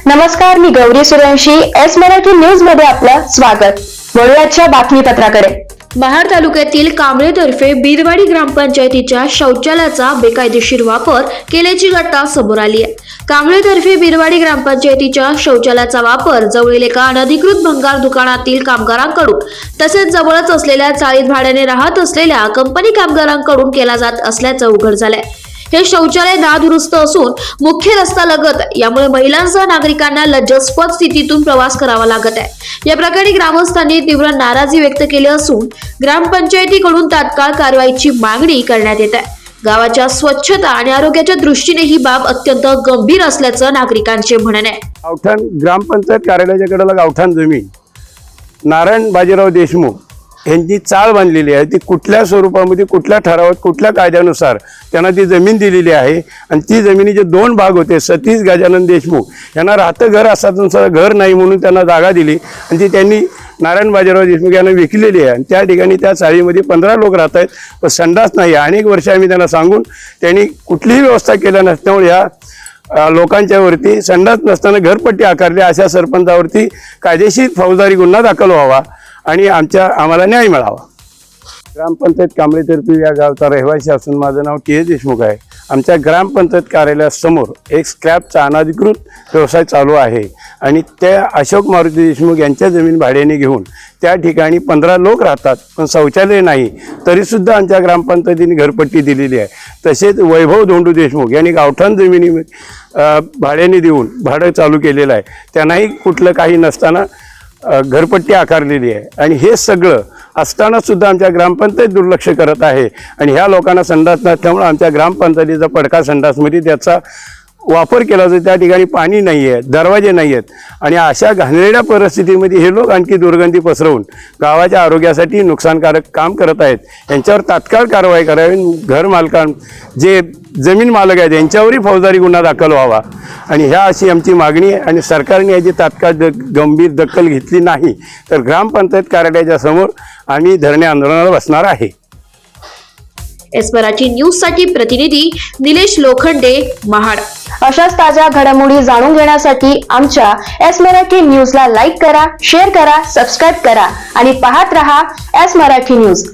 नमस्कार, मी Gauri Suryavanshi. S Marathi news मध्ये आपलं स्वागत. वळूयाच्या बातमीपत्राकडे. महाड तालुक्यातील कांबळेतर्फे बिरवाडी ग्रामपंचायतीच्या शौचालयाचा बेकायदेशीर वापर केल्याची घटना समोर आली आहे. कांबळेतर्फे बिरवाडी ग्रामपंचायतीच्या शौचालयाचा वापर जवळील एका अनधिकृत भंगार दुकानातील कामगारांकडून तसेच जवळच असलेल्या चाळीत भाड्याने राहत असलेल्या कंपनी कामगारांकडून केला जात असल्याचं उघड झालंय. हे शौचालय नादुरुस्त असून मुख्य रस्ता लगत, यामुळे महिलांसह नागरिकांना लज्जास्पद स्थितीतून प्रवास करावा लागत आहे. या प्रकरणी ग्रामस्थांनी तीव्र नाराजी व्यक्त केली असून ग्रामपंचायतीकडून तात्काळ कारवाईची मागणी करण्यात येत आहे. गावाच्या स्वच्छता आणि आरोग्याच्या दृष्टीने ही बाब अत्यंत गंभीर असल्याचं नागरिकांचे म्हणणे आहे. गावठाण ग्रामपंचायत कार्यालयाच्या कडेला गावठाण जमीन नारायण बाजीराव देशमुख यांची चाळ बांधलेली आहे. ती कुठल्या स्वरूपामध्ये, कुठल्या ठरावात, कुठल्या कायद्यानुसार त्यांना ती जमीन दिलेली आहे. आणि ती जमिनीचे दोन भाग होते. सतीश गजानन देशमुख यांना राहतं घर असताना घर नाही म्हणून त्यांना जागा दिली आणि ती त्यांनी नारायण बाजीराव देशमुख यांना विकलेली आहे. आणि त्या ठिकाणी त्या चाळीमध्ये 15 लोक राहत आहेत, पण संडास नाही. अनेक वर्ष आम्ही त्यांना सांगून त्यांनी कुठलीही व्यवस्था केल्या नसल्यामुळे ह्या लोकांच्या वरती संडास नसताना घरपट्टी आकारली. अशा सरपंचावरती कायदेशीर फौजदारी गुन्हा दाखल व्हावा आणि आम्हाला न्याय मिळावा. ग्रामपंचायत कांबळेतर्फे या गावचा रहिवासी असून माझं नाव TS देशमुख आहे. आमच्या ग्रामपंचायत कार्यालयासमोर एक स्क्रॅपचा अनधिकृत व्यवसाय चालू आहे आणि त्या अशोक मारुती देशमुख यांच्या जमीन भाड्याने घेऊन त्या ठिकाणी 15 लोक राहतात, पण शौचालय नाही. तरीसुद्धा आमच्या ग्रामपंचायतीने घरपट्टी दिलेली आहे. तसेच वैभव धोंडू देशमुख यांनी गावठाण जमिनी भाड्याने देऊन भाडं चालू केलेलं आहे. त्यांनाही कुठलं काही नसताना घरपट्टी आकारलेली आहे. आणि हे सगळं असताना सुद्धा आमच्या ग्रामपंचायत दुर्लक्ष करत आहे. आणि ह्या लोकांना संडास नसल्यामुळे आमच्या ग्रामपंचायतीचा पडका संडासमध्ये त्याचा वापर केला जातो. त्या ठिकाणी पाणी नाही आहे, दरवाजे नाही आहेत. आणि अशा घाणेरड्या परिस्थितीमध्ये हे लोक आणखी दुर्गंधी पसरवून गावाच्या आरोग्यासाठी नुकसानकारक काम करत आहेत. यांच्यावर तात्काळ कारवाई करावी. घर मालकां जे जमीन मालक आहेत यांच्यावरही फौजदारी गुन्हा दाखल व्हावा. आणि ह्या अशी आमची मागणी आहे. आणि सरकारने याची तात्काळ गंभीर दखल घेतली नाही तर ग्रामपंचायत कार्यालयाच्या समोर आम्ही धरणे आंदोलनाला बसणार आहे. एस मराठी न्यूज साठी प्रतिनिधी निलेश लोखंडे, महाड. अशाच ताज्या घडामोडी जाणून घेण्यासाठी आमच्या एस मराठी न्यूजला लाईक करा, शेअर करा, सबस्क्राईब करा आणि पाहत रहा एस मराठी न्यूज.